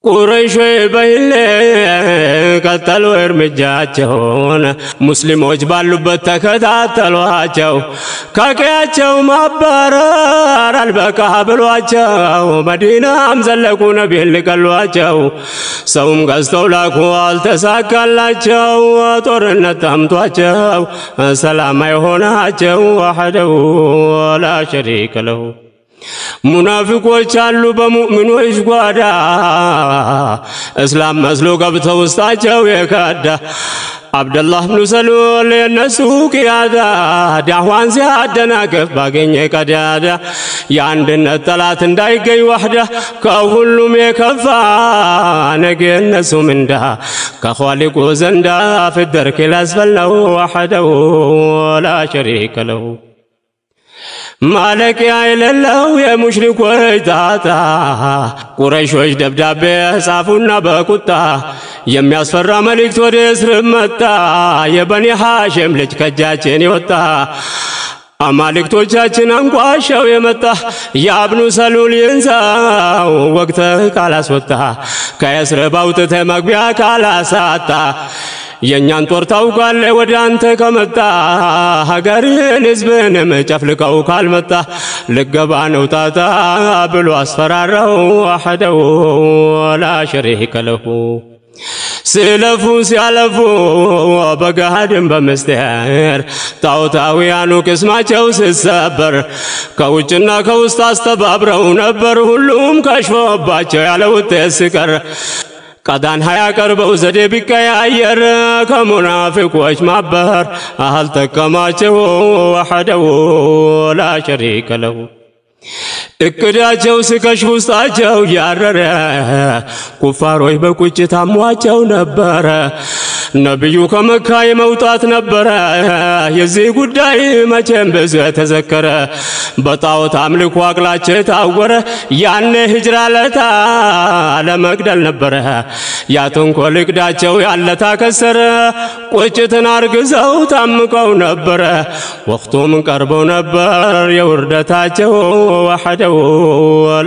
ቁረይሽ በይል ቀጠሉ እርምጃቸውን ሙስሊሞች ባሉበት ተከታተሏቸው ከቀያቸው ማባረር አልበቃ ብሏቸው መዲናም ዘለቁ ነቢይን ሊገሏቸው ሰውም ገዝተው ላኩ አልተሳካላቸው ጦርነት ጠምቷቸው ሰላም አይሆናቸው ወህደሁ ላ ሸሪከ ለሁ ሙናፊቆች አሉ በሙእሚኖች ጓዳ እስላም መስሎ ገብተው ውስጣቸው የካዳ አብደላህ ብኑ ሰሉል የነሱ ቂያዳ ዳዕዋን ሲያደናቅፍ ባገኘ ቀዳዳ የአንድነት ጠላት እንዳይገኝ ወህዳ ከሁሉም የከፋ ነገ የነሱ ምንዳ ከኻሊቁ ዘንዳ ፊ ደርክ ልአስፈል ነው ወህደሁ ላ ሸሪከ ለሁ ማለቂያ የሌለው የሙሽሪኮች ጣጣ ቁረይሾች ደብዳቤ ጻፉና በቁጣ የሚያስፈራ መልእክት ወደ እስርም መጣ የበኒ ሃሽም ልጅ ከእጃችን የወጣ አማልክቶቻችን አንቋሸው የመጣ ያብኑ ሰሉል ይንሳው ወቅት ካላስወጣ ከእስር አውጥተህ መግቢያ ካላሳጣ የኛን ጦር ታውቃለህ ወደ አንተ ከመጣ ሀገርን ህዝብንም ጨፍልቀው ካልመጣ ልገባ ነው ጣጣ ብሎ አስፈራራው ወህደሁ ላ ሸሪከ ለሁ ሲለፉ ሲያለፉ በገሃድም በምስጢር ጣዖታውያኑ ቅስማቸው ሲሰበር ከውጭና ከውስጥ አስተባብረው ነበር ሁሉም ከሽፎባቸው ያለ ውጤት ሲቀር ቀዳን ያቀርበው ዘዴ ቢቀያየር ከሙናፊቆች ማበር አልተከማቸው ወህደሁ ላ ሸሪከ ለሁ እቅዳቸው ሲከሽፍ ውስጣቸው ያረረ ኩፋሮች በቁጭት አሟቸው ነበረ ነብዩ ከመካ የመውጣት ነበረ የዚህ ጉዳይ መቼም ብዙ ተዘከረ በጣዖት አምልኮ አቅላቸው ታወረ ያኔ ሂጅራ ለታ ለመግደል ነበረ ያተንኮል እቅዳቸው ያለታ ከሰረ ቁጭትን አርግዘው ታምቀው ነበረ ወቅቱም ቀርበው ነበር የውርደታቸው ወህደሁ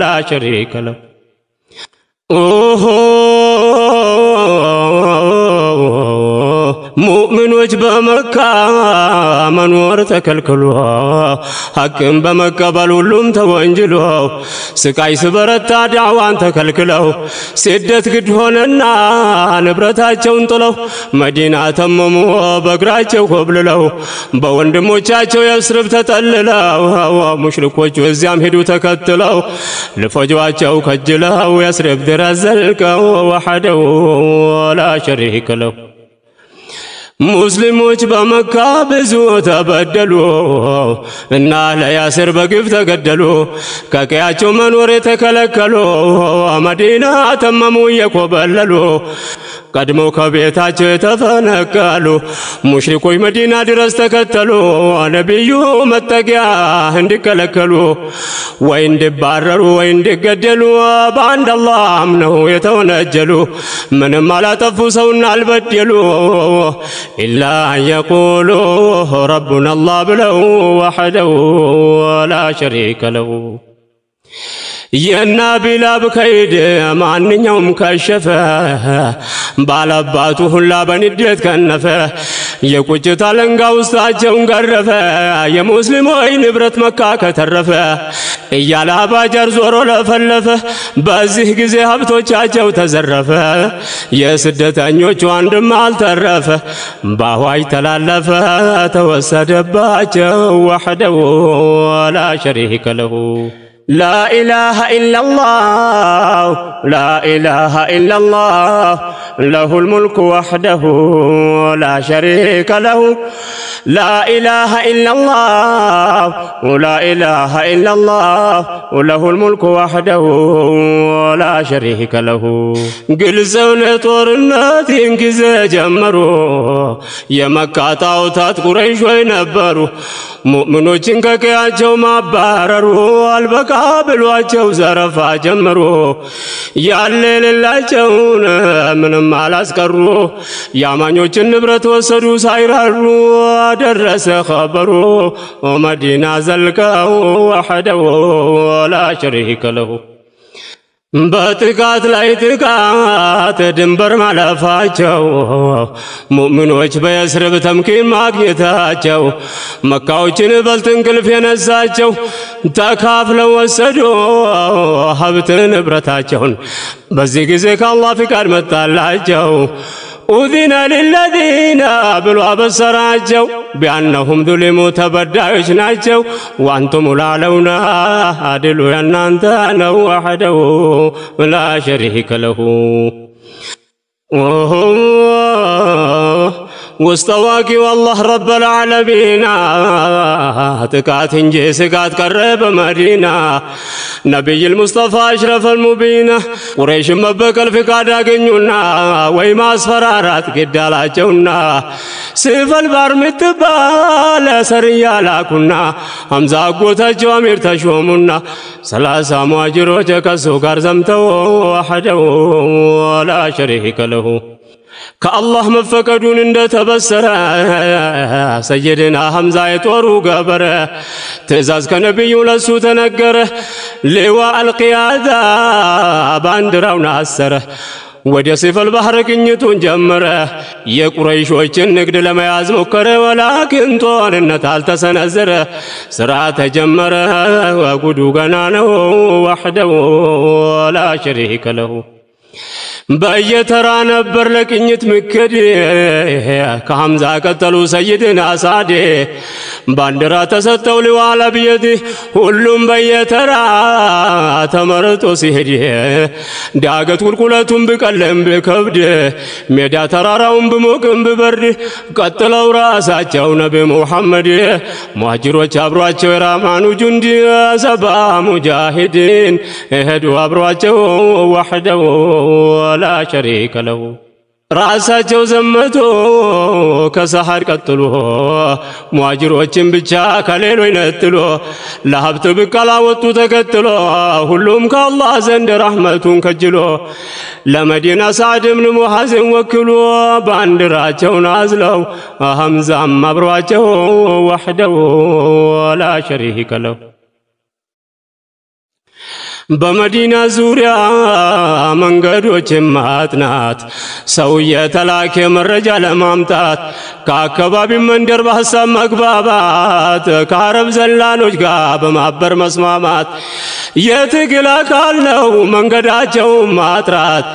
ላ ሸሪከ ለሁ ሙእሚኖች በመካ መኖር ተከልክሎ ሐቅን በመቀበል ሁሉም ተወንጅሎ ስቃይ ስበረታ ዳዕዋን ተከልክለው ስደት ግድ ሆነና ንብረታቸውን ጥለው መዲና ተመሙ በእግራቸው ኮብልለው በወንድሞቻቸው የስርብ ተጠልለው ሙሽሪኮቹ እዚያም ሄዱ ተከትለው ልፈጇቸው ከጅለው የስርብ ድረስ ዘልቀው ወህደሁ ላ ሸሪከ ለሁ ሙስሊሞች በመካ ብዙ ተበደሉ እና ለያስር በግፍ ተገደሉ ከቀያቸው መኖር የተከለከሉ መዲና ተመሙ የኮበለሉ ቀድመው ከቤታቸው የተፈነቀሉ ሙሽሪኮች መዲና ድረስ ተከተሉ ነብዩ መጠጊያ እንዲከለከሉ ወይ እንዲባረሩ ወይ እንዲገደሉ በአንድ አላህ አምነው የተወነጀሉ ምንም አላጠፉ ሰውና አልበደሉ ኢላ የቁሉ ረቡና አላህ ብለው ወህደሁ ላ ሸሪከ ለሁ የናቢላብ ከይድ ማንኛውም ከሸፈ ባላባቱ ሁላ በንዴት ከነፈ የቁጭት አለንጋ ውስጣቸውን ገረፈ የሙስሊሞች ንብረት መካ ከተረፈ እያለ አባጀር ዞሮ ለፈለፈ በዚህ ጊዜ ሀብቶቻቸው ተዘረፈ የስደተኞቹ አንድም አልተረፈ ባዋይ ተላለፈ ተወሰደባቸው ወህደሁ ላ ሸሪከ ለሁ لا إله إلا الله لا إله إلا الله له الملك وحده لا شريك له لا إله إلا الله لا إله إلا الله له الملك وحده لا شريك له قلزون طورنات ينكز جمروا يمكا طاوتات قريش وينبروا ሙእሚኖችን ከቀያቸው ማባረሩ አልበቃ ብሏቸው ዘረፋ ጀመሩ ያለ የሌላቸውን ምንም አላስቀሩ ያማኞችን ንብረት ወሰዱ ሳይራሩ ደረሰ ኸበሩ መዲና ዘልቀው ወህደሁ ላ ሸሪከ ለሁ በጥቃት ላይ ጥቃት ድንበር ማለፋቸው ሙእሚኖች በየስርብ ተምኪን ማግኘታቸው መካዎችን በልጥ እንቅልፍ የነሳቸው ተካፍለው ወሰዱ ሀብት ንብረታቸውን በዚህ ጊዜ ከአላህ ፍቃድ መጣላቸው أذن للذين بلوا بصراجو بأنهم ظلموا تبدعوا ناجو وأنتم الأعلون عدلوا أنت وحده لا شريك له واستواكي والله رب العالمين تكات انجي سكات قرب مدينة نبي المصطفى أشرف المبين قريش مبك الفقاد أغنيونا ويما أصفرارات قدالاتيونا سيف البار متبال سريا لاكونا همزا قوتا جوامير تشومنا سلاسة مواجرو جكسو قرزمتو وحده ولا شريك له كالله مفقدون اند تبصر سيدنا حمزة يطورو قبر تزاز كنبي لسو تنقر لواء القيادة باندراو ناسر ወደ ሲፈል ባህር ግኝቱን ጀመረ የቁረይሾችን ንግድ ለመያዝ ሞከረ ወላኪን ጦርነት አልተሰነዘረ ስራ ተጀመረ ወጉዱ ገና ነው ወህደው ወላ ሸሪከ ለሁ በየተራ ነበር ለቅኝት ምክድ ከሐምዛ ቀጠሉ ሰይድና ሳዴ ባንዲራ ተሰጠው ሊዋላ ቢየዲ ሁሉም በየተራ ተመርጦ ሲሄድ ዳገት ቁልቁለቱን በቀለም በከብድ ሜዳ ተራራውን በሞቅም በበርድ ቀጥለው ራሳቸው ነብይ ሙሐመድ ሙሃጅሮች አብሯቸው የራማኑ ጁንዲ ሰባ ሙጃሂዲን እሄዱ አብሯቸው ወህደው لا شريك له ራሳቸው ዘመቶ ከሰሃር ቀጥሎ ሙሃጅሮችን ብቻ ከሌሎች ነጥሎ ለሀብት ብቀላ ወጡ ተከትሎ ሁሉም ከአላህ ዘንድ ረህመቱን ከጅሎ ለመዲና ሳዕድ ብን ሙዓዝን ወክሎ ባንዲራቸውን አዝለው ሐምዛም አብሯቸው ወህደው لا شريك له በመዲና ዙሪያ መንገዶች ማጥናት ሰው የተላከ መረጃ ለማምጣት ከአካባቢ መንደር በሐሳብ መግባባት ከአረብ ዘላኖች ጋር በማበር መስማማት የትግል አካል ነው መንገዳቸው ማጥራት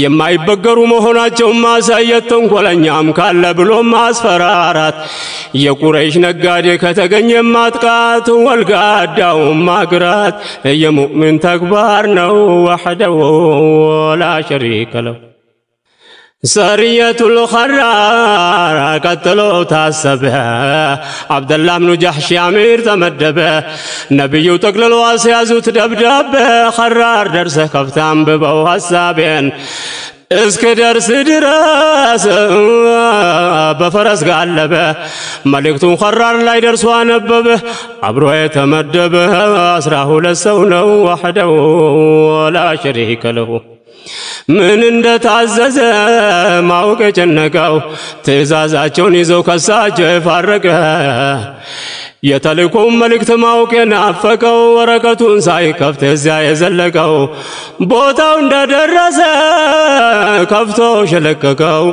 የማይበገሩ መሆናቸው ማሳየት ተንኮለኛም ካለ ብሎ ማስፈራራት የቁረይሽ ነጋዴ ከተገኘ ማጥቃት ወልጋዳው ማግራት የሙእሚን تكبر نو وحده ولا شريك له سرية الخرار قتلوا تاسبه عبد الله بن جحش أمير تمدبه نبي تقلل واسيازو تدبدب خرار درسه كفتان ببو حسابين اسك درس درس بفرس قلبه ملكتون خرار لا يدرسوا نببه عبرو يتمدبه أسراه لسونه وحده ولا شريك له من اند تعزز ማወቅ ጨነቀው ትእዛዛቸውን ይዞ ከሳቸው የፋረቀ የተልእኮውን መልእክት ማወቅ ናፈቀው ወረቀቱን ሳይከፍት እዚያ የዘለቀው ቦታው እንደደረሰ ከፍቶ ሸለቀቀው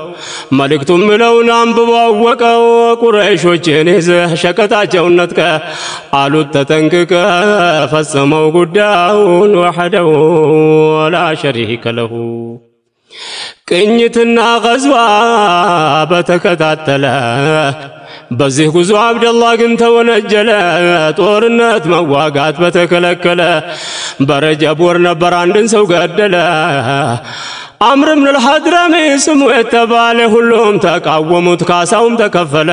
መልእክቱን ምለውን አንብቦ አወቀው ቁረይሾችን ይዘህ ሸቀጣቸውን ነጥቀ አሉት ተጠንቅቀ ፈጸመው ጉዳዩን ወህደው ወላ ሸሪከ ለሁ ቅኝትና ገዝዋ በተከታተለ በዚህ ጉዞ አብደላህ ግን ተወነጀለ ጦርነት መዋጋት በተከለከለ በረጀብ ወር ነበር አንድን ሰው ገደለ አምር ብን አልሐድረሚ ስሙ የተባለ ሁሉም ተቃወሙት ካሳውም ተከፈለ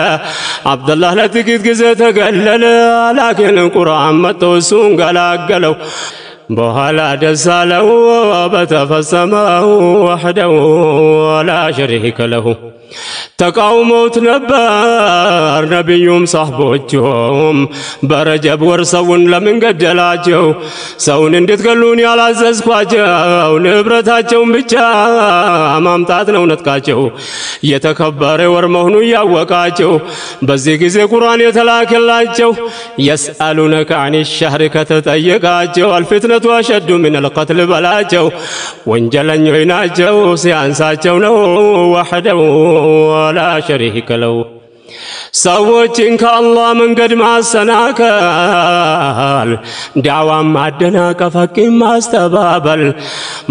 አብደላህ ለጥቂት ጊዜ ተገለለ ላኪን ቁርአን መጥቶ እሱን ገላገለው በኋላ ደስ አለው በተፈጸመው ወህደው ወላ ሸሪከ ለሁ ተቃውሞት ነበር ነብዩም صحቦቹም በረጀብ ወር ሰውን ለምን ገደላቸው ሰውን እንድትገሉን ያላዘዝኳቸው ንብረታቸውን ብቻ ማምጣት ነው ነጥቃቸው የተከበረ ወር መሆኑ ያወቃቸው በዚህ ጊዜ ቁርአን የተላከላቸው يسألونك عن الشهر ከተጠየቃቸው الفتنة أشد من القتل በላቸው ወንጀለኞች ናቸው ሲያንሳቸው ነው وحده ولا شريك له ሰዎችን ከአላህ መንገድ ማሰናከል ዳዋም ማደናቀፍ ሐቂም ማስተባበል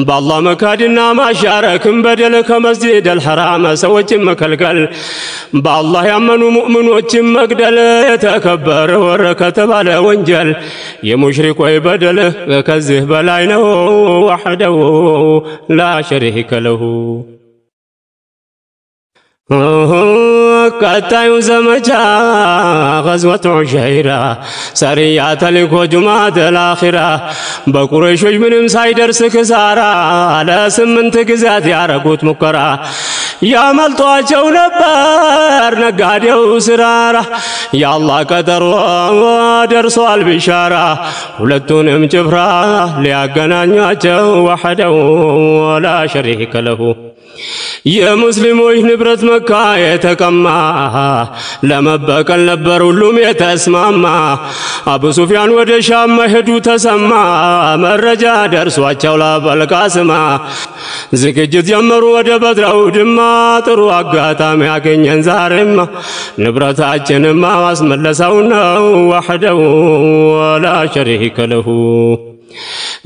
በአላህ መካድና ማሻረክም በደል ከመስጂድ አልሐራም ሰዎችን መከልከል በአላህ ያመኑ ሙእሚኖችን መግደል የተከበረ ወር ከተባለ ወንጀል የሙሽሪኮች በደል ከዚህ በላይ ነው وحده لا شريك له قطعوا زمجا غزوة عشيرة سريات الهجومات الآخرة بقريش منهم سايدرس كسارة على سمنت كزات يارقوت مكرا يا ملطوعቸው ነበር ነጋዴው ስራራ يا الله قدر ደርሷል ቢሻራ ሁለቱንም ጭፍራ ሊያገናኛቸው وحده ولا شريك له የሙስሊሞች ንብረት መካ የተቀማ ለመበቀል ነበር ሁሉም የተስማማ አቡ ሱፊያን ወደ ሻም መሄዱ ተሰማ መረጃ ደርሷቸው ለበልቃስማ ዝግጅት ጀመሩ ወደ በድራው ድማ ጥሩ አጋጣሚ ያገኘን ዛሬማ ንብረታችንማ ማስመለሳው ነው وحده ولا شريك له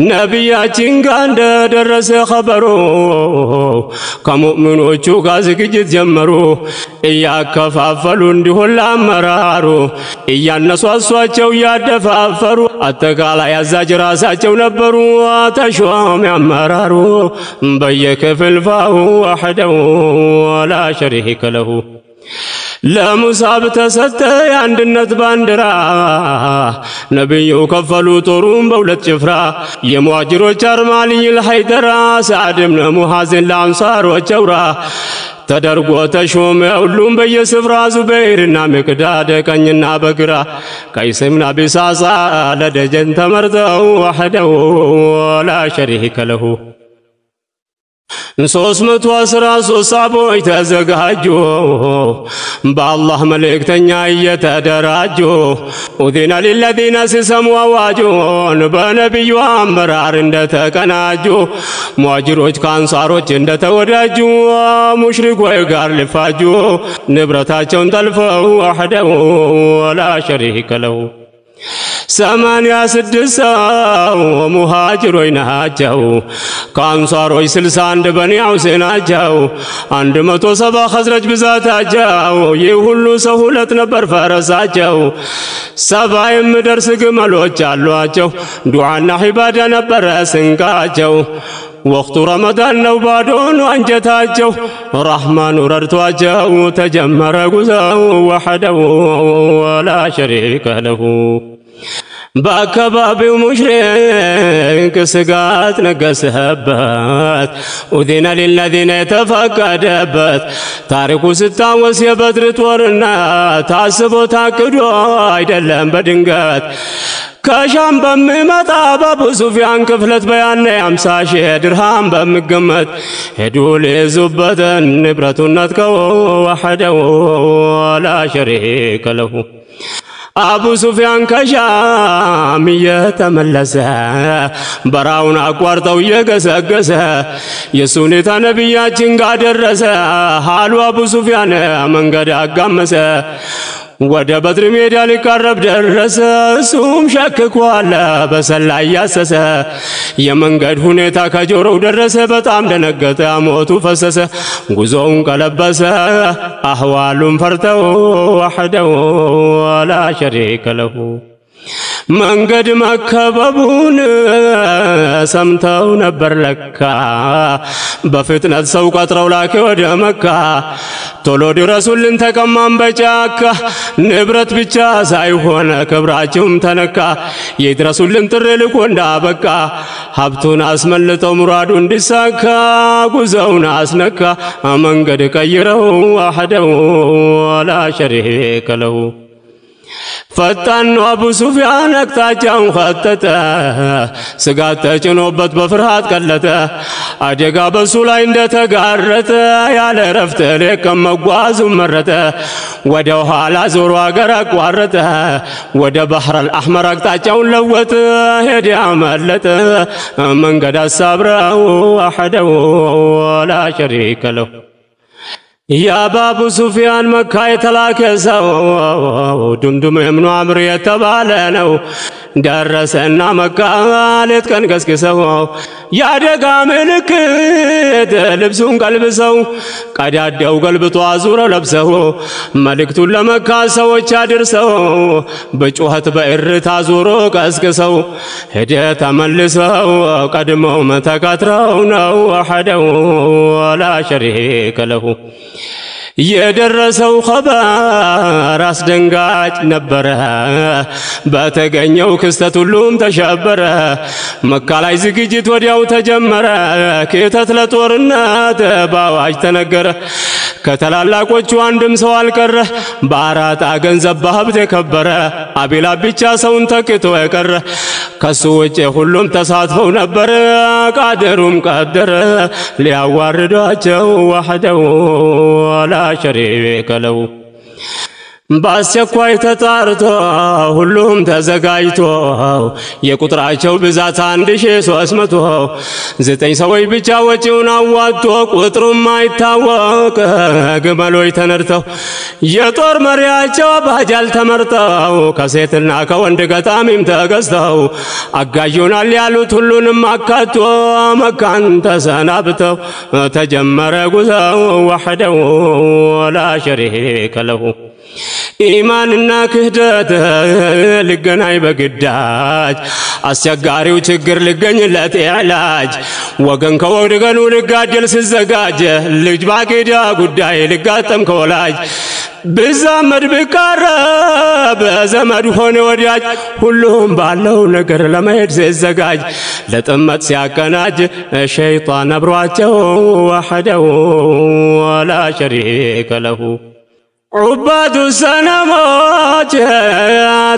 ነብያችን ጋር ደረሰ ኸበሩ ከሙእሚኖቹ ጋር ዝግጅት ጀመሩ እያከፋፈሉ እንዲሆን ለአመራሩ እያነሷሷቸው ያደፋፈሩ አጠቃላይ አዛዥ ራሳቸው ነበሩ ተሾም ያመራሩ በየክፍልፋው وحده ولا شريك له ለሙሳብ ተሰጠ አንድነት ባንዲራ ነብዩ ከፈሉ ጦሩን በሁለት ጭፍራ የሙሃጅሮች አርማልይ الحيدራ ሰዓድ ኢብኑ ሙሃዝን ለአንሳሮች አውራ ተደርጎ ተሾመ ሁሉም በየስፍራ ዙበይርና መቅዳድ ቀኝና በግራ ቀይስ ኢብኑ አቢ ሳሳ ለደጀን ተመርጠው وحده ولا شريك له 313 ሰሃቦች ተዘጋጁ በአላህ መልእክተኛ እየተደራጁ ኡዚነ للذين ሲሰሙ አዋጁን በነብዩ አመራር እንደተቀናጁ ሙሃጅሮች ከአንሳሮች እንደተወዳጁ ሙሽሪኮች ጋር ሊፋጁ ንብረታቸውን ጠልፈው وحده ولا شريك له 86 ሙሃጅሮች ናቸው ከአንሳሮች 61 በኒ አውስ ናቸው 170 ኸዝረጅ ብዛታቸው ይህ ሁሉ ሰው ሁለት ነበር ፈረሳቸው 70 የሚደርስ ግመሎች አሏቸው ዱዓና ዒባዳ ነበር ስንቃቸው ወቅቱ ረመዳን ነው ባዶን አንጀታቸው ረህማኑ ረድቷቸው ተጀመረ ጉዞው وحده ولا شريك له በአካባቢው ሙሽሪክ ስጋት ነገሰበት ኡዚነ للذين የተፈቀደበት ታሪኩ ስታወስ የበድር ጦርነት ታስቦ ታቅዶ አይደለም በድንገት ከሻም በሚመጣ በአቡ ሱፊያን ክፍለት በያነ 50,000 ድርሃም በሚገመት ሄዱ ሊይዙበት ንብረቱን ነጥቀው وحده ولا شريك له አቡ ሱፊያን ከሻም የተመለሰ በራውን አቋርጠው የገሰገሰ የሱኔታ ነብያችን ጋር ደረሰ ሃሉ አቡ ሱፊያን መንገድ አጋመሰ ወደ በድር ሜዳ ሊቀርብ ደረሰ ሱም ሸክኳለ በሰላ ያሰሰ የመንገድ ሁኔታ ከጆሮው ደረሰ በጣም ደነገጠ ሞቱ ፈሰሰ ጉዞውን ቀለበሰ አህዋሉን ፈርተው وحده ولا شريك له መንገድ መከበቡን ሰምተው ነበር ለካ በፍጥነት ሰው ቀጥረው ላከ ወደ መካ ቶሎ ድረሱልን ተቀማን በጫካ ንብረት ብቻ ሳይሆን ክብራቸውም ተነካ ይድረሱልን ጥሪ ልኮ እንዳበቃ ሀብቱን አስመልጠው ሙራዱ እንዲሳካ ጉዞውን አስነካ መንገድ ቀይረው ወህደው ወላ ሸሪከ ለሁ ፈጣን አቡ ሱፊያን አቅጣጫውን ኸጠጠ ስጋት ተጭኖበት በፍርሃት ቀለጠ አደጋ በሱ ላይ እንደተጋረጠ ያለ ረፍት ለከም መጓዙን መረጠ ወደ ኋላ ዞሮ አገር አቋረጠ ወደ ባህር አልአህመር አቅጣጫውን ለወጠ ሄደ አመለጠ መንገድ አሳብረው ወህደው ወላ ሸሪከ ለሁ يا بابو سفيان مكة يتلاكسو دمدم ابن عمرو يتبالنو درسنا مكة لتكن قسقسو يا دقا ملكت لبسون قلبسو قدادو قلبتو عزور لبسو ملكتو لمكة سوچ ادرسو بچوهت بئرت عزورو قسقسو هديت ملسو قدمو متكاترو نو وحدو ولا شريك له የደረሰው ኸበር አስደንጋጭ ነበረ በተገኘው ክስተት ሁሉም ተሸበረ መካ ላይ ዝግጅት ወዲያው ተጀመረ ከተት ለጦርነት ባዋጅ ተነገረ ከተላላቆቹ አንድም ሰው አልቀረ ባራጣ ገንዘብ በሀብት የከበረ አቢላ ብቻ ሰውን ተክቶ የቀረ ከሱ ውጭ ሁሉም ተሳትፈው ነበር ቃደሩም ቀደረ ሊያዋርዷቸው ወህደው ወላ ሸሪከ ለሁ በአስቸኳይ ተጣርቶ ሁሉም ተዘጋጅቶ የቁጥራቸው ብዛት 1300 9 ሰዎች ብቻ ወጪውን አዋጥቶ ቁጥሩም አይታወቅ ግመሎች ተነድተው የጦር መሪያቸው ባጃል ተመርጠው ከሴትና ከወንድ ገጣሚም ተገዝተው አጋዥናል ያሉት ሁሉንም አካቶ መካን ተሰናብተው ተጀመረ ጉዞው ወህደው ወላ ሸሪከ ለሁ ኢማንና ክህደት ልገናኝ በግዳጅ አስቸጋሪው ችግር ልገኝለት ኢላጅ ወገን ከወገኑ ልጋደል ሲዘጋጅ ልጅ ባቂዳ ጉዳይ ልጋጠም ከወላጅ በዘመድ ቢቀርብ ዘመድ ሆነ ወዳጅ ሁሉም ባለው ነገር ለመሄድ ሲዘጋጅ ለጥመት ሲያቀናጅ ሸይጣን አብሯቸው ወህደው ወላ ሸሪከ ለሁ عباد السنمات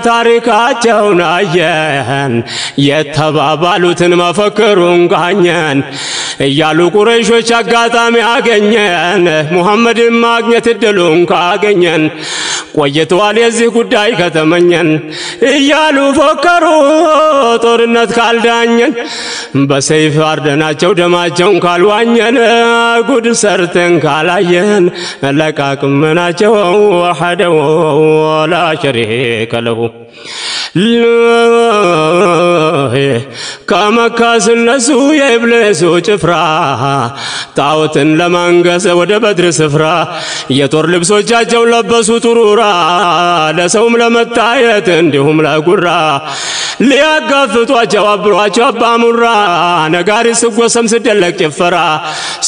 ታሪካቸውን አየን የተባባሉትን መፈክሩን ቃኘን እያሉ ቁረይሾች አጋጣሚ አገኘን ሙሐመድን ማግኘት እድሉን ካገኘን ቆይተዋል የዚህ ጉዳይ ከተመኘን እያሉ ፎከሩ ጦርነት ካልዳኘን በሰይፍ አርደናቸው ደማቸውን ካልዋኘን ጉድ ሰርተን ካላየን ለቃቅመናቸው وحده ولا شريك له كما النسو يبلسو ጭፍራ ጣዖትን ለማንገስ ወደ በድር ስፍራ የጦር ልብሶቻቸው ለበሱ ጥሩራ ለሰውም ለመታየት እንዲሁም ለጉራ ሊያጋፍጧቸው አብሯቸው አባሙራ ነጋሪ ስጎሰም ስደለቅ ጭፈራ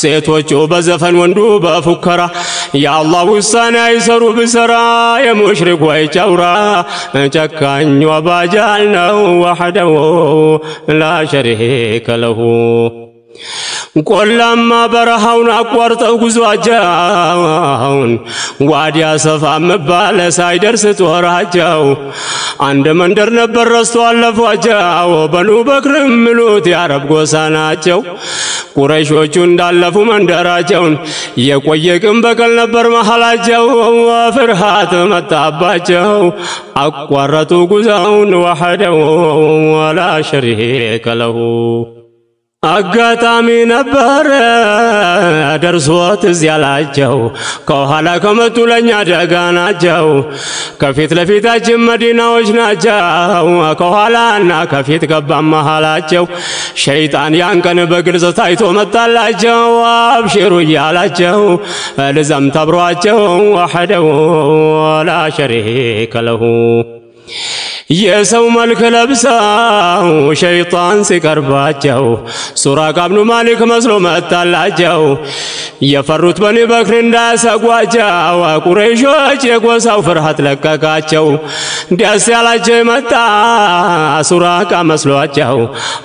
ሴቶቹ በዘፈን ወንዱ በፉከራ የአላህ ውሳኔ አይሰሩ ብሰራ የሙሽሪክ ወይ ጨውራ ጨካኝ ወባጃል ነው ወህደው ላ ሸሪከ ለሁ ቆላማ በረሃውን አቋርጠው ጉዟቸውን ዋዲያ ሰፋ መባለ ሳይደርስ ጦራቸው አንድ መንደር ነበር ረስቶ አለፏቸው በኑ በክርም ምሉት ያረብ ጎሳ ናቸው ቁረይሾቹ እንዳለፉ መንደራቸውን የቆየ ግን በቀል ነበር መሐላቸው ፍርሃት መጣባቸው አቋረጡ ጉዞውን ወህደው ወላ ሸሪከ ለሁ አጋጣሚ ነበር ደርሶት እዚያላቸው ከኋላ ከመጡ ለኛ ደጋ ናቸው ከፊት ለፊታችን መዲናዎች ናቸው ከኋላና ከፊት ገባ መሐላቸው ሸይጣን ያንቀን በግልጽ ታይቶ መጣላቸው አብሽሩ ያላቸው ለዛም ተብሯቸው ወህደው ወላ ሸሪከ ለሁ የሰው መልክ ለብሰው ሸይጣን ሲቀርባቸው ሱራቃ ብኑ ማሊክ መስሎ መጣላቸው የፈሩት በኒ በክር እንዳያሰጓቸው ቁረይሾች የጎሳው ፍርሃት ለቀቃቸው ደስ ያላቸው መጣ ሱራቃ መስሏቸው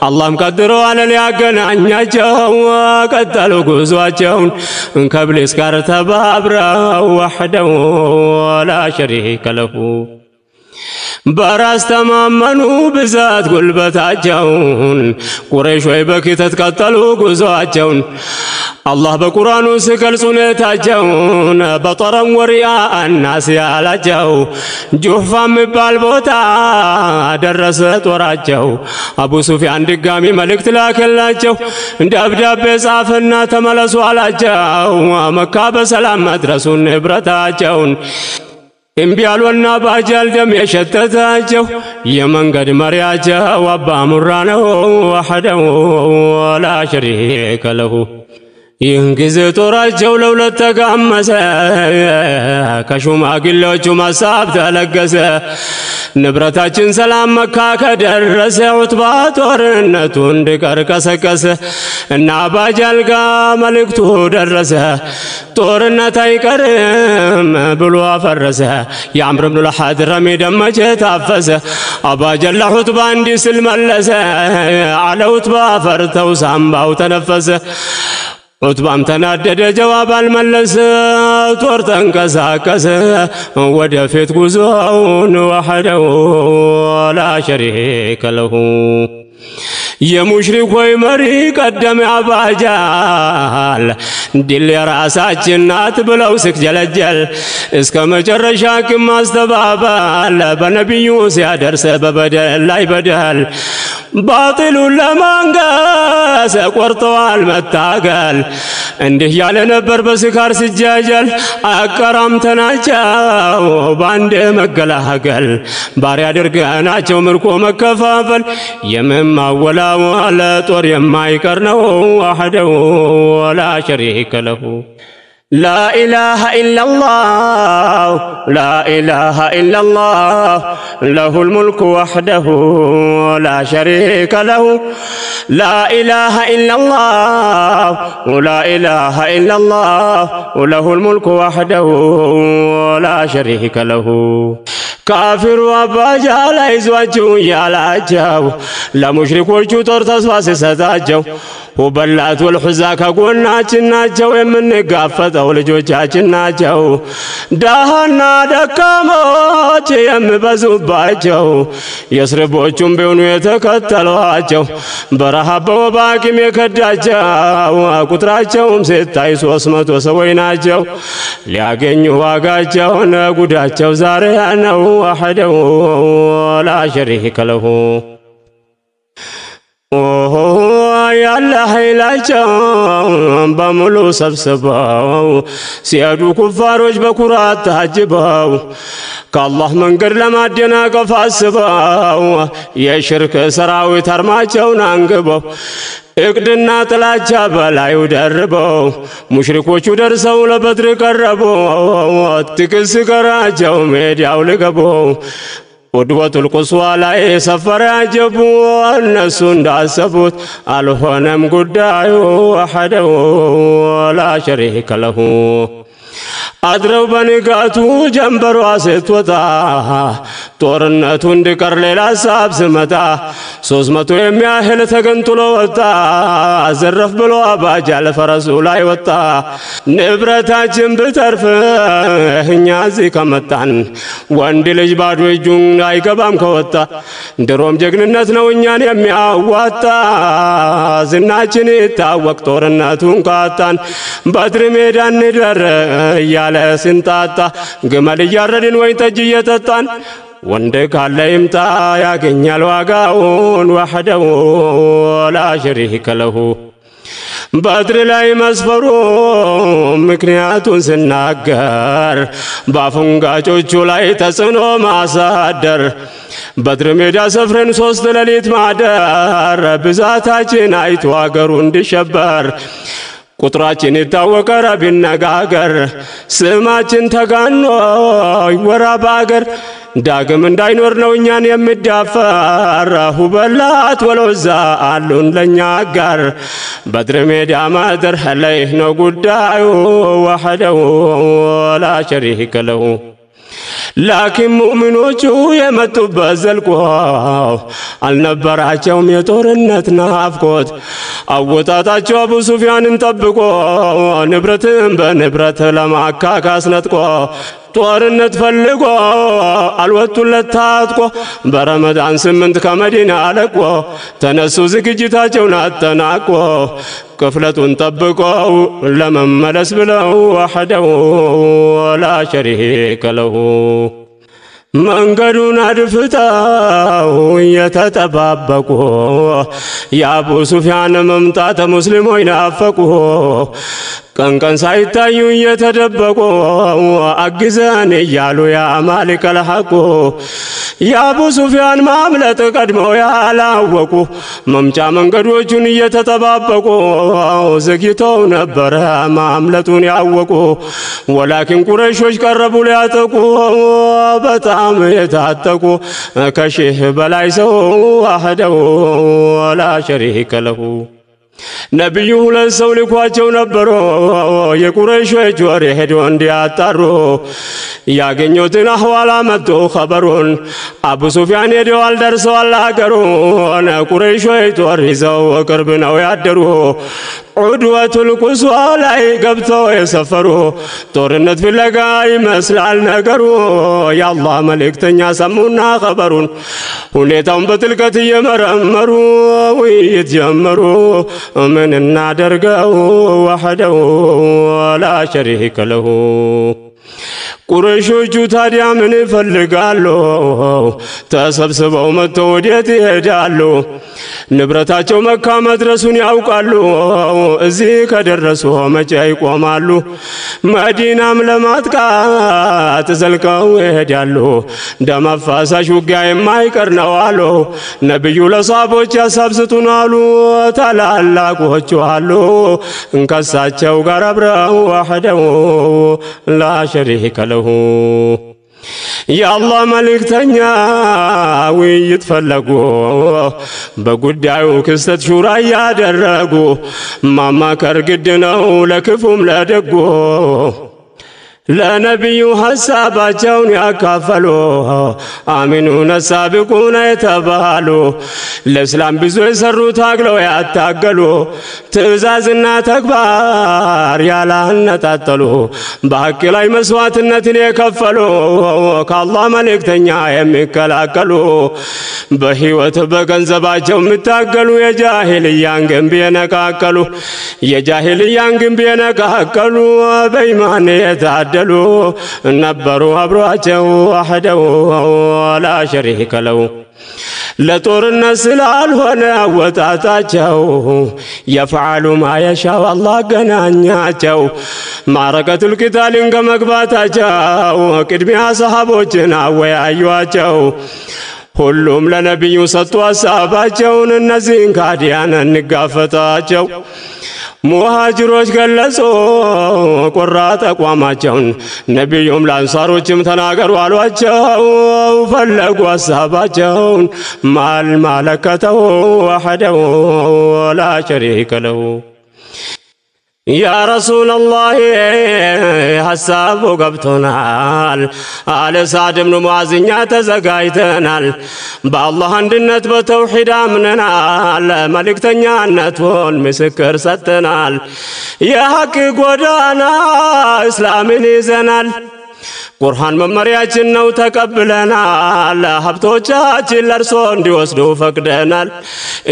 አላህም ቀድረዋል ሊያገናኛቸው ቀጠሉ ጉዟቸውን ከኢብሊስ ጋር ተባብረው ወህደው ላ ሸሪከ ለሁ በራስ ተማመኑ ብዛት ጉልበታቸውን ቁረይሽ ወይ በክተት ቀጠሉ ጉዟቸውን አላህ በቁርአኑ ሲገልጽ ሁኔታቸውን በጠረን ወሪያ الناس ያላቸው ጁህፋ የሚባል ቦታ ደረሰ ጦራቸው አቡ ሱፊያን ድጋሚ መልእክት ላከላቸው ደብዳቤ ጻፈና ተመለሱ አላቸው መካ በሰላም መድረሱን ንብረታቸውን እምቢያሉና ባጃል ደም የሸተታቸው የመንገድ መሪያቸው አባ ሙራ ነው ወህደው ላ ሸሪከ ለሁ ይህን ጊዜ ጦራቸው ለሁለት ተጋመሰ ከሹማግሌዎቹ ሀሳብ ተለገሰ ንብረታችን ሰላም መካ ከደረሰ ዑትባ ጦርነቱ እንዲቀር ቀሰቀሰ እና አባጃል ጋር መልእክቱ ደረሰ ጦርነት አይቀርም ብሎ አፈረሰ የአምር ብኑ ልሐድረሚ ደም መቼ ታፈሰ አባጃል ለዑትባ እንዲህ ሲል መለሰ አለ ዑትባ ፈርተው ሳምባው ተነፈሰ ዑትባም ተናደደ ጀዋብ አልመለሰ ጦር ተንቀሳቀሰ ወደፊት ጉዞውን ወህደው ላ ሸሪከ ለሁ የሙሽሪኮች መሪ ቀደም አባጃል ድል የራሳችን ናት ብለው ሲጀለጀል እስከ መጨረሻ ግን ማስተባበል በነቢዩ ሲያደርስ በበደል ላይ በደል ባጢሉን ለማንገስ ቆርጠዋል መታገል እንዲህ ያለ ነበር በስካር ሲጃጃል አቀራምተናቸው ባንድ መገላገል ባሪያ አድርገናቸው ምርኮ መከፋፈል የመማወላወል ጦር የማይቀር ነው ወህደው ላ ሸሪከ ለሁ لا إله إلا الله لا إله إلا الله له الملك وحده لا شريك له لا إله إلا الله لا إله إلا الله له الملك وحده لا شريك له كافر واباجال አይዟችሁ ያላቸው ለሙሽሪኮቹ ጦር ተስፋ ሲሰጣቸው ወበላት ወልሁዛ ከጎናችን ናቸው የምንጋፈጠው ልጆቻችን ናቸው ዳሃና ደካሞች የሚበዙባቸው የስርቦቹም ቢሆኑ የተከተሏቸው በረሃብ በወባቂም የከዳቸው ቁጥራቸውም ሲታይ 300 ሰዎች ናቸው ሊያገኙ ዋጋቸውን ጉዳቸው ዛሬ ነው ወህደው ላ ሸሪከ ለሁ ያለ ኃይላቸው በሙሉ ሰብስበው ሲሄዱ ኩፋሮች በኩራት ታጅበው ከአላህ መንገድ ለማደናቀፍ አስበው የሽርክ ሰራዊት አርማቸውን አንግበው እቅድና ጥላቻ በላዩ ደርበው ሙሽሪኮቹ ደርሰው ለበድር ቀረቡ ትክስ ቀራቸው ሜዳው ልገቡ ودوة القصوى لا يسفر عجبوا الناس እንዳሰቡት አልሆነም ጉዳዩ وحده ولا شريك له አድረው በንጋቱ ጀንበሯ ስትወጣ ጦርነቱ እንዲቀር ሌላ ሐሳብ ስመጣ 300 የሚያህል ተገንጥሎ ወጣ ዘረፍ ብሎ አባጃል ፈረሱ ላይ ወጣ ንብረታችን ብተርፍ እኛ እዚህ ከመጣን ወንድ ልጅ ባዶ እጁን አይገባም ከወጣ ድሮም ጀግንነት ነው እኛን የሚያዋጣ ዝናችን ይታወቅ ጦርነቱን ካጣን በድር ሜዳ እንደር ያለ ስንጣጣ ግመል ያረድን ወይ ጠጅ እየጠጣን ወንድ ካለ ይምጣ ያገኛል ዋጋውን وحده لا شريك له በድር ላይ መስፈሩ ምክንያቱን ስናገር ባፈንጋጮቹ ላይ ተጽዕኖ ማሳደር በድር ሜዳ ሰፍረን 3 ሌሊት ማደር ብዛታችን አይቶ አገሩ እንዲሸበር ቁጥራችን ይታወቀ ቢነጋገር ስማችን ተጋኖ ይወራ ባገር ዳግም እንዳይኖር ነው እኛን የሚዳፈር ሁበላት ወለውዛ አሉን ለኛ ጋር በድር ሜዳ ማደር ላይ ነው ጉዳዩ ወحده ولا شريك له لكن ሙእሚኖቹ የመጡበት ዘልቆ አልነበራቸውም የጦርነት ናፍቆት አወጣጣቸው አቡ ሱፊያንን ጠብቆ ንብረትን በንብረት ለማካካስ ነጥቆ ጦርነት ፈልጎ አልወጡለት ታጥቆ በረመዳን 8 ከመዲና አለቆ ተነሱ ዝግጅታቸውን አጠናቆ ክፍለቱን ጠብቀው ለመመለስ ብለው وحده ولا شريك له መንገዱን አድፍተው የተጠባበቁ የአቡ ሱፊያን መምጣት ሙስሊሞች ናፈቁ ቀን ቀን ሳይታዩ የተደበቁ አግዘን እያሉ ያ ማሊክ አልሐቁ የአቡ ሱፊያን ማምለጥ ቀድመው ያላወቁ መምጫ መንገዶቹን እየተጠባበቁ ዘግይተው ነበር ማምለጡን ያወቁ ወላኪን ቁረይሾች ቀረቡ ሊያጠቁ በጣም የታጠቁ ከሺህ በላይ ሰው وحده ولا شريك له ነብዩ ሁለት ሰው ልኳቸው ነበሩ የቁረይሾች ወሬ ሄዶ እንዲያጣሩ ያገኙትን አህዋላ መጥቶ ኸበሩን አቡ ሱፊያን ሄደዋል ደርሰዋል አገሩን ቁረይሾች ጦር ይዘው ቅርብ ነው ያደሩ ዑድወቱል ቁስዋ ላይ ገብተው የሰፈሩ ጦርነት ፍለጋ ይመስላል ነገሩ የአላህ መልእክተኛ ሰሙና ኸበሩን ሁኔታውን በጥልቀት እየመረመሩ ውይይት ጀመሩ من እናደርገው وحده ولا شريك له ቁረይሾቹ ታዲያ ምን ይፈልጋሉ ተሰብስበው መጥተው ወዴት ይሄዳሉ ንብረታቸው መካ መድረሱን ያውቃሉ እዚህ ከደረሱ መቼ ይቆማሉ መዲናም ለማጥቃት ዘልቀው ይሄዳሉ ደም አፋሳሽ ውጊያ የማይቀር ነው አሉ ነብዩ ለሷቦች ያሳብስቱን አሉ ታላላቆቹ አሉ እንከሳቸው ጋር አብረው وحده لا شريك له يا الله ملكتنيا ويتفلقو بقدعو كستت شورا يادرقو ماما كرقدنو لكفهم لا دقو ለነብዩ ሐሳባቸውን ያካፈሉ አሚኑን ሳቢቁን የተባሉ ለእስላም ብዙ የሰሩ ታግለው ያታገሉ ትዕዛዝና ተግባር ያላነጣጠሉ በሐቅ ላይ መስዋዕትነትን የከፈሉ ከአላህ መልእክተኛ የሚከላከሉ በህይወት በገንዘባቸው የሚታገሉ የጃሂልያን ግንብ የነቃቀሉ በኢማን የታደሉ ነበሩ አብሯቸው وحده ولا شريك له ለጦርነት ስላልሆነ አወጣጣቸው يفعل ما يشاء الله ገናኛቸው ማረከቱል ቂታልን ከመግባታቸው ቅድሚያ ሰሃቦችን አወያዩአቸው ሁሉም ለነብዩ ሰጡ ሐሳባቸውን እነዚህን ካዲያን እንጋፈጣቸው ሙሃጅሮች ገለጹ ቆራጥ አቋማቸውን ነብዩም ለአንሳሮችም ተናገሩ አሏቸው ፈለጉ ሐሳባቸውን ማልከተው وحده ولا شريك له يا رسول الله حساب وقبتنال على سعد بن معاذ تزغايتنال بالله عندنت بتوحيد امننال ملكتنيانتون مسكر ستنال يا حق غدانا اسلامين يزنال ቁርአን መመሪያችን ነው ተቀብለናል ሀብቶቻችን ለርሶ እንዲወስዱ ፈቅደናል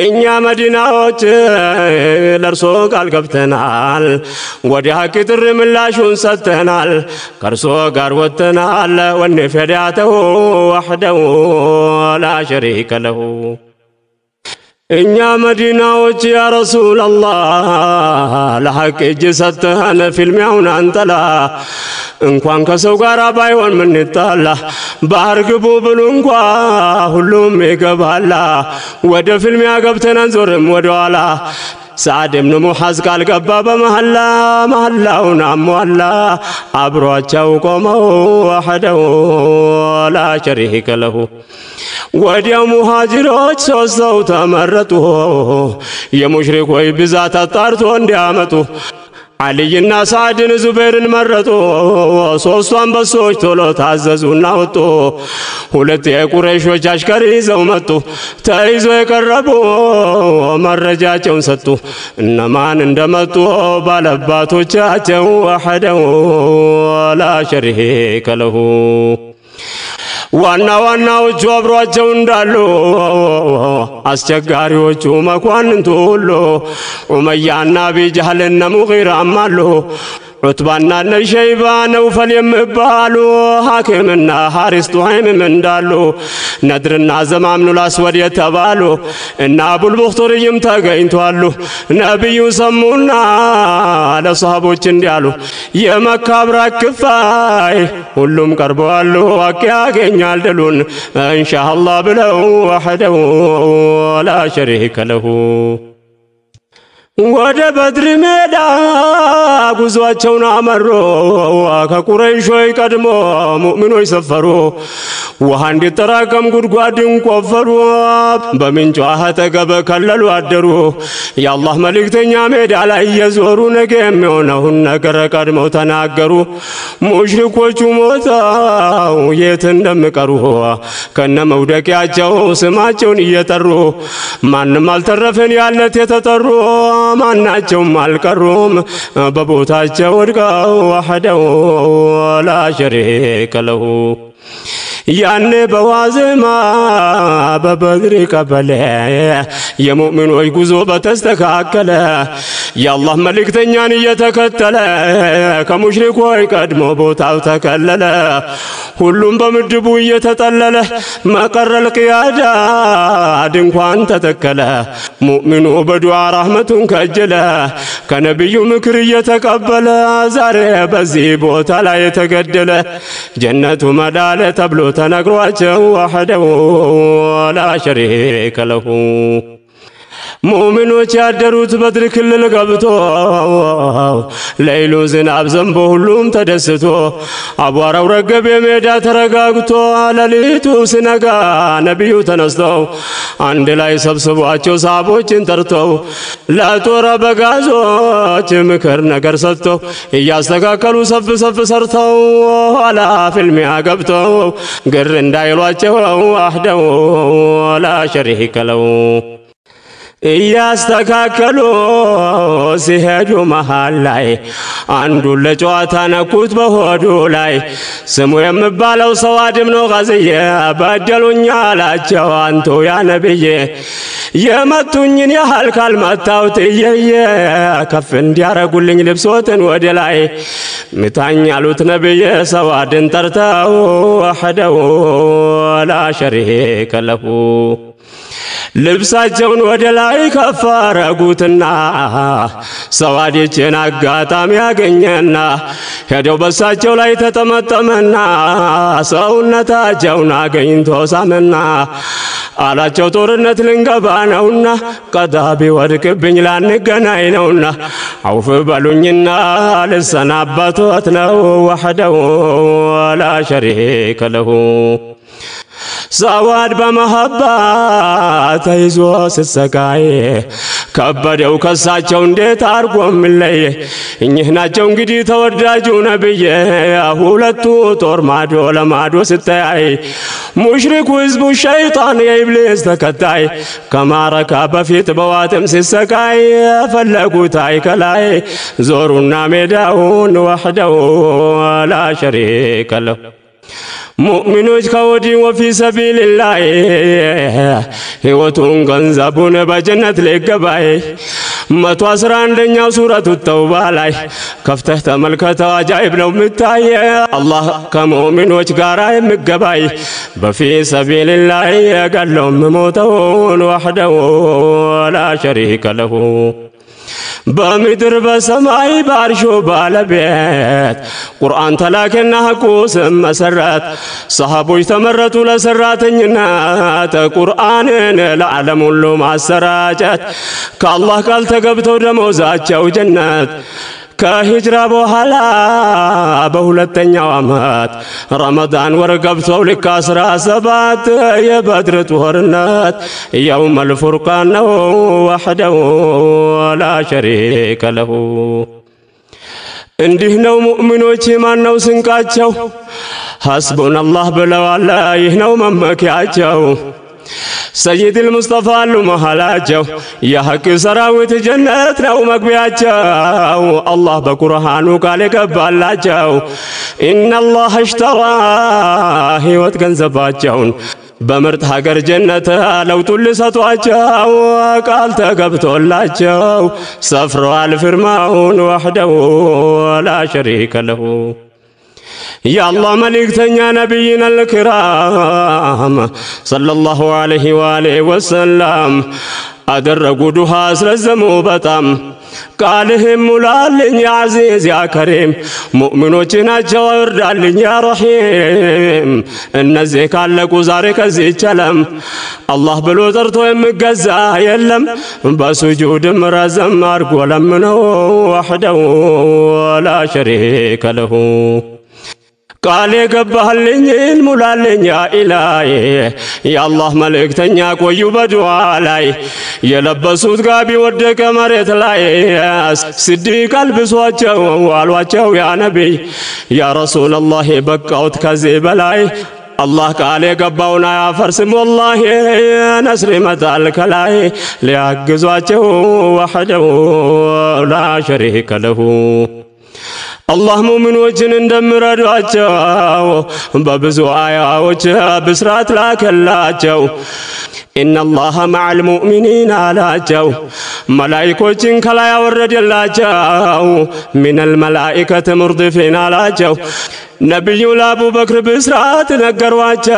እኛ መዲናዎች ለርሶ ቃል ገብተናል ወደ ሐቅ ጥሪ ምላሹን ሰጥተናል ከርሶ ጋር ወጥተናል ወንፈዳተው وحده لا شريك له እኛ መዲናዎች ያ ረሱል አላህ ለሐቅ እጅ ሰጥተን ፊልሚያውን አንጠላ እንኳን ከሰው ጋር ባይሆን ምን ይጣላ ባህር ግቡ ብሉ እንኳን ሁሉም ይገባላ ወደ ፊልሚያ ገብተን አንዞርም ወደ ኋላ سعد بن معاذ قال قبا بمحلا محلاውን አሟላ አብሯቸው ቆመው وحده لا شريك له ወዲያው ሙሃጅሮች ሶስተው ተመረጡ የሙሽሪኮች ብዛት አጣርቶ እንዲያመጡ علينا سعد زبير مرتو ሶስቱን በሶች ቶሎ ታዘዙና ወጡ ሁለት የቁረይሾች አሽከር ይዘው መጡ ተይዞ የቀረቡ መረጃቸውን ሰጡ እነማን እንደመጡ ባለባቶቻቸው وحده لا شريك له ዋናዎቹ አብሯቸው እንዳሉ አስቸጋሪዎቹ መኳንንቱ ሁሉ ኡመያና ቢጀህልና ሙጊራም አሉ ዑትባና ነሸይባ ነውፈል የምባሉ ሐኪምና ሐሪስ ጡሃይም እንዳሉ ነድርና ዘማምኑል አስወድ የተባሉ እና አቡል ቡኽቱሪም ተገኝተዋል ነብዩ ሰሙና ለሷሃቦች እንዲያሉ የመካ አብራክ ክፋይ ሁሉም ቀርበዋል ዋቂ ያገኛል ድሉን ኢንሻአላህ ብለው وحده لا شريك له ወደ በድር ሜዳ ጉዟቸውን አመሩ ከቁረይሾች ቀድሞ ሙእሚኖች ሰፈሩ ውሃ እንዲጠራቀም ጉድጓድን ቆፈሩ በምንጩ አጠገብ ከለሉ አደሩ የአላህ መልእክተኛ ሜዳ ላይ የዞሩ ነገ የሚሆነውን ነገር ቀድመው ተናገሩ ሙሽሪኮቹ ሞተው የት እንደሚቀሩ ከነ መውደቂያቸው ስማቸውን እየጠሩ ማንም አልተረፈን ያለት የተጠሩ ማናቸውም አልቀሩም በቦታቸው ወድቀው وحده لا شريك له ያኔ በዋዜማ በበድር ቀበሌ የሙእሚኖች ጉዞ በተስተካከለ የአላህ መልእክተኛን እየተከተለ ከሙሽሪኮች ቀድሞ ቦታው ተከለለ ሁሉም በምድቡ እየተጠለለ መቀረል ቂያዳ ድንኳን ተተከለ ሙእሚኑ በዱዓ ረህመቱን ከጀለ ከነብዩ ምክር እየተቀበለ ዛሬ በዚህ ቦታ ላይ የተገደለ ጀነቱ መዳለ ተብሎ ተነግሯቸው وحده لا شريك له ሙእሚኖች ያደሩት በድር ክልል ገብቶ ለይሉ ዝናብ ዘንቦ ሁሉም ተደስቶ አቧራው ረገበ ሜዳ ተረጋግቶ ለሊቱ ሲነጋ ነብዩ ተነስተው አንድ ላይ ሰብስቧቸው ሰሃቦችን ጠርተው ለጦር በጋዞች ምክር ነገር ሰጥተው እያስተካከሉ ሰፍ ሰርተው ኋላ ፍልሚያ ገብተው ግር እንዳይሏቸው وحده لا شريك له እያስተካከሉ ሲሄዱ መሃል ላይ አንዱ ለጨዋታ ነኩት በሆዱ ላይ ስሙ የምባለው ሰው አድም ነው ጋዝዬ በደሉኛ አላቸው አንቱ ያ ነብዬ የመቱኝን ያህል ካልመታው ጥዬ ከፍ እንዲያረጉልኝ ልብሶትን ወደ ላይ ምታኝ አሉት ነብዬ ሰው አድን ጠርተው وحده لا شريك له ልብሳቸውን ወደ ላይ ከፋረጉትና ሰዋዲችን አጋጣሚ ያገኘና ሄደው በሳቸው ላይ ተጠመጠመና ሰውነታቸውን አገኝቶ ሳመና አላቸው ጦርነት ልንገባ ነውና ቀዳቢ ወድቅብኝ ላንገናኝ ነውና አውፍ በሉኝና ልሰናበቶት ነው وحده لا شريك له ሰዋድ በመሐባ ተይዞ ሲሰቃይ ከበደው ከሳቸው እንዴት አርጎም ለይ እኚህ ናቸው እንግዲህ ተወዳጁ ነብይ ሁለቱ ጦር ማዶ ለማዶ ሲታይ ሙሽሪኩ ህዝቡ ሸይጣን የኢብሊስ ተከታይ ከማረካ በፊት በዋትም ሲሰቃይ ፈለጉት አይከላይ ዞሩና ሜዳውን وحده لا شريك له ሙእሚኖች ከወዲ ወፊ ሰቢልላህ ህይወቱን ገንዘቡን በጀነት ለገባይ 111ኛው ሱረቱ ተውባ ላይ ከፍተህ ተመልከተው አጃኢብ ነው ምታይ አላህ ከሙእሚኖች ጋር የሚገባይ በፊ ሰቢልላህ ያገለው ሞተውን وحده لا شريك له بمدر بسماي بارشو بالبيت قرآن تلاكنا حقوس مسرات صحابو يتمرتوا لسراتنينات قرآن العالم اللو مع السراجات كالله قال تقبتو دموزاتشو جنات كهجرة بوحلا بهولتنيا وامات رمضان ورقبتو لكاسرة سبات يا بدر تهرنات يوم الفرقان وحده لا شريك له እንዲህ ነው ሙእሚኖች ማነው ስንቃቸው حسبنا الله بلا لا ይህነው መመኪያቸው سيد المصطفى المهلاجو يا حق سراويت جنات نو مقبياجو الله بقرآنه قال يقبالاجو إن الله اشترى هيوت كنزباجون بمرت حقر جنة لو تلسطواجو قال تقبتولاجو سفروا الفرماون وحده لا شريك له يا الله ملكتنا نبينا الكرام صلى الله عليه وآله وسلم أدرقوا دها سلزموا بطم قالهم ملالين يا عزيز يا كريم مؤمنوتنا جوردالين يا رحيم النزي كان لك وزارك زي كلام الله بلو ترتو يمقزا يلم بسجود مرزم أرقو لمنه وحده ولا شريك له قال يقبهلني الملالين يا إلهي يا الله ملك تنياك ويبدو علي يلبسوت قابي ودك مريت لاي صديق البسواتشو والواتشو يا نبي يا رسول الله بقوت كذب لاي الله قال يقبونا يا فرسم والله نسر متال كلاي ليعقزواتشو وحده لا شريك له الله مؤمن وجن اندمر ادواچو ببزو آياوچ بسرات لاكلاچو إن الله مع المؤمنين علاچو ملائكوچن كلا يوردلاچو من الملائكة مردفين علاچو نبي أبو بكر بسرات نقرواچو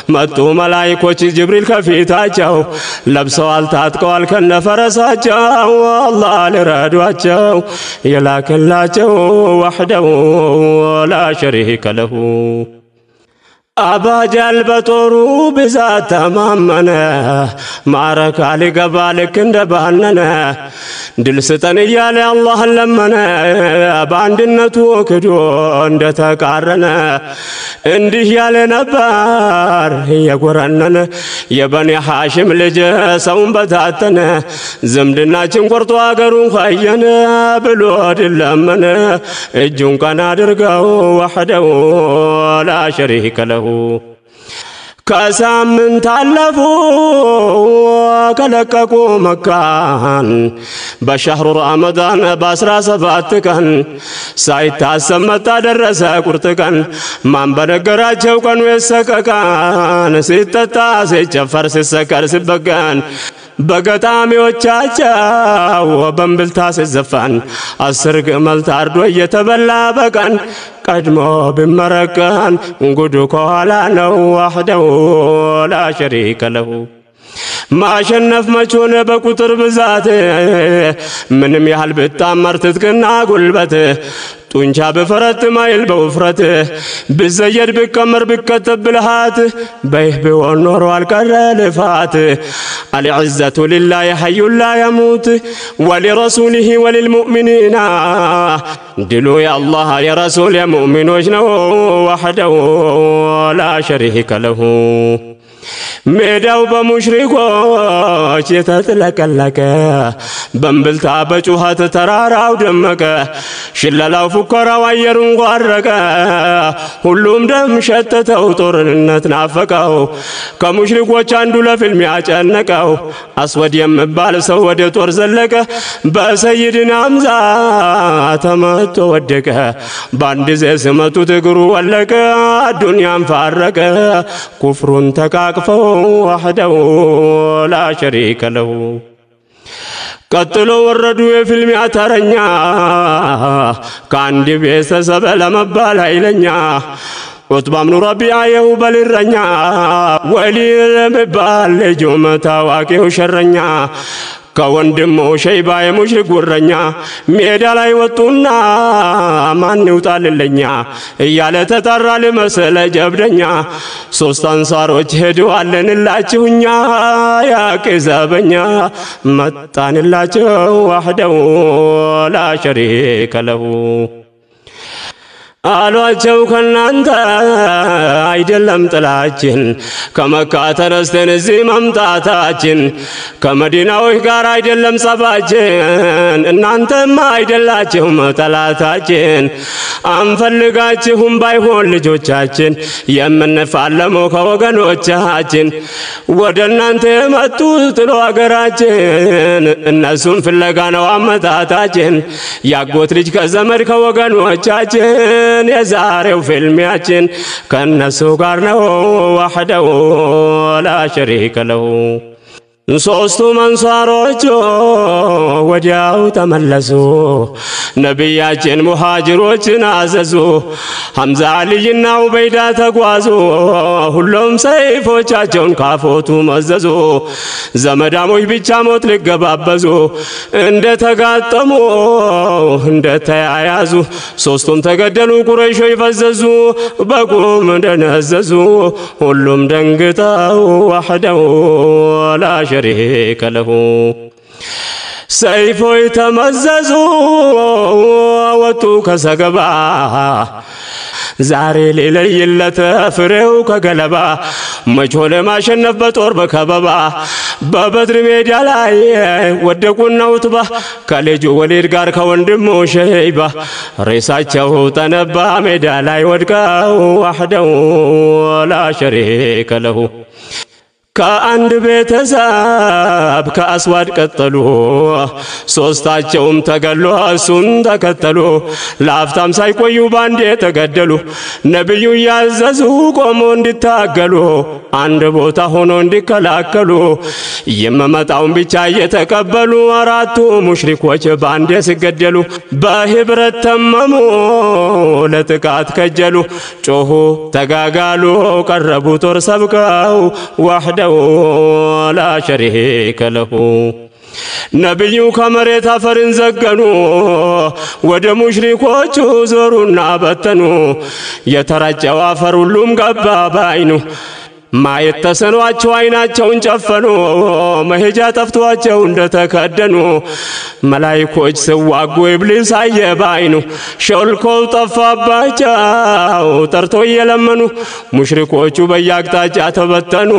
متو ملائكوچ جبريل كفيتاچو لبسوا التاتقوال كنفرساچو الله لردواچو يلاكلاچو وحده لا شريك له أبا جلب طورو بذات تمامنا معركة لقبالك اندباننا دلستن يالي الله لمنا باندنا توكدو اندتك عرنا انديه يالي نبار هي قرننا يبني حاشم لجا سوم بتاتنا زمدنا چنقرطو آقرون خينا بلود لمنا اجون كان درقو وحده لا شريك له كاسام تالفو كلككو مكان بشهر رمضان باسرا سباتكن سايتا سمتا درس قرتكن من بنقراچو كن وسككان ستتا سيچفر سسكر سبغان بغطاميوچاچو وبمبلتا سزفان اسرق ملتاردو يتبلا بكن قدمو بمركان غدو كولا نو وحده لا شريك له ما شنف مچون بقطر بذات منم يحل بتامر تتكنا قلبت طنچا بفرت مايل بوفرت بزيد بكمر بكتب بالهات بيه بونور والقر لفات العزة لله حي لا يموت ولرسوله وللمؤمنين دلو يا الله يا رسول يا مؤمن وجنه وحده لا شريك له ميداو بمشركوش يتتلكلك بمبلتا بچوهات تراراو دمك شللاو فكرا ويرون غارك ሁሉም ደም ሸተተው ጦርነት ናፈቀው ከሙሽሪኮች አንዱ ለፊልም ያጨነቀው አስወድ የሚባል ሰው ወደ ጦር ዘለቀ በሰይድና ሐምዛ ተመቶ ወደቀ ባንድ ዘመቱት እግሩ ወለቀ ዱንያን ፋረቀ ኩፍሩን ተቃቅፈው وحده لا شريك له قتلوا وردوا في المئة ترنيا كان دي بيسسب لمبال إلنيا عتبة بن ربيعة يوبل الرنيا ولي مبال جمتا واكيو شرنيا كوندمو شيبا يمشرك ورنيا ميدا لا يوطونا ما نوطال لنيا يالا تطرى لمسألة جبرنيا سوستان صاروች ሄዱአለንላችሁ እኛ يا كذابنيا መጣንላችሁ وحده لا شريك له አሏቸው ከናንተ አይደለም ጥላችን ከመካ ተነስተን እዚህ መምጣታችን ከመዲናዎች ጋር አይደለም ጸባችን እናንተማ አይደላችሁም ጠላታችን አንፈልጋችሁም ባይሆን ልጆቻችን የምንፋለመው ከወገኖቻችን ወደ እናንተ የመጡት ጥሎ አገራችን እነሱን ፍለጋ ነው አመጣጣችን ያጎት ልጅ ከዘመድ ከወገኖቻችን يا زاري وفيلمياتين كان سوغارنا وحده لا شريك له ሶስቱ መንሳሮች ወዲያው ተመለሱ ነብያችን ሙሃጅሮችን አዘዙ ሐምዛ አልይና ኡበይዳ ተጓዙ ሁሉም ሰይፎቻቸውን ካፎቱ መዘዙ ዘመዳሞች ብቻ ሞት ሊገባበዙ እንደተጋጠሙ እንደተያያዙ ሶስቱም ተገደሉ ቁረይሾች ፈዘዙ በቁም እንደነዘዙ ሁሉም ደንግጠው ወህደው ላ شريك له سيفو يتمززوا وتو كسغبا زاري ليلة فريو كغلبا مجهول ما شنف بطور بكببا ببدر ميديا لاي ودقونا وطبا كاليجو وليد غار كوندمو شيبا ريساچو تنبا ميديا لاي ودقا وحده لا شريك له كأند بيتزاب كأسواد قتلو ሶስታቸውም ተገሉ እሱን ተከተሉ ላፍታም ሳይቆዩ ባንዴ ተገደሉ ነብዩ ያዘዙ ቆሞ እንዲታገሉ አንድ ቦታ ሆኖ እንዲከላከሉ የመመጣውን ብቻ እየተቀበሉ አራቱ ሙሽሪኮች ባንዴ ሲገደሉ በህብረት ተመሙ ለጥቃት ከጀሉ ጮሁ ተጋጋሉ ቀረቡ ጦር ሰብቀው وحده لا شريك له ነብዩ ከመሬት አፈርን ዘገኑ ወደ ሙሽሪኮቹ ዞሩና በተኑ የተራጨው አፈር ሁሉም ገባ ባይኑ ማየት ተሰኗቸው አይናቸውን ጨፈኑ መሄጃ ጠፍቷቸው እንደተከደኑ መላእክቶች ሲዋጉ ኢብሊስ አየ ባይኑ ሾልኮ ጠፋባቸው ጠርቶ የለመኑ ሙሽሪኮቹ በያቅጣጫ ተበተኑ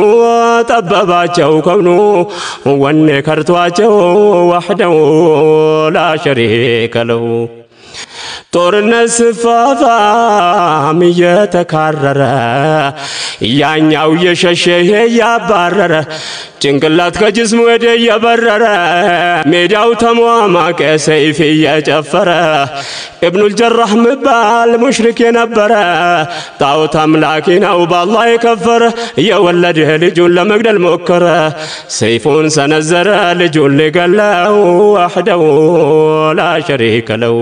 ጠበባቸው ከብኑ ወኔ ከርቷቸው ወህደው ላ شريك له ጦርነት ስፋፋም እየተካረረ ያኛው የሸሸ ያባረረ ጭንቅላት ከጅስሙ ወደ የበረረ ሜዳው ተሟማቀ ሰይፍ እየጨፈረ ኢብኑል ጀራህ መባል ሙሽሪክ የነበረ ጣዖት አምላኪ ነው በአላህ የከፈረ የወለደ ልጁን ለመግደል ሞከረ ሰይፉን ሰነዘረ ልጁን ሊገለው ወህደው ላ شريك له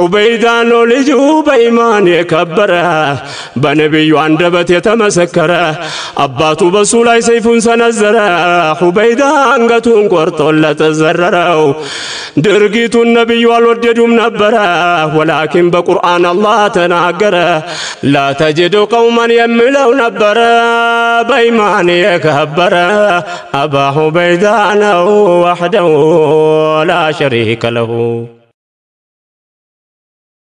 ዑበይዳ ነው ልጁ በኢማን የከበረ በነብዩ አንደበት የተመሰከረ አባቱ በሱ ላይ ሰይፉን ሰነዘረ ዑበይዳ አንገቱን ቆርጦለት ዘረረው ድርጊቱን ነብዩ አልወደዱም ነበረ ወላኪን በቁርአን አላህ ተናገረ لا تجد قوما يملوا ነበረ በኢማን የከበረ አባ ዑበይዳ ነው وحده لا شريك له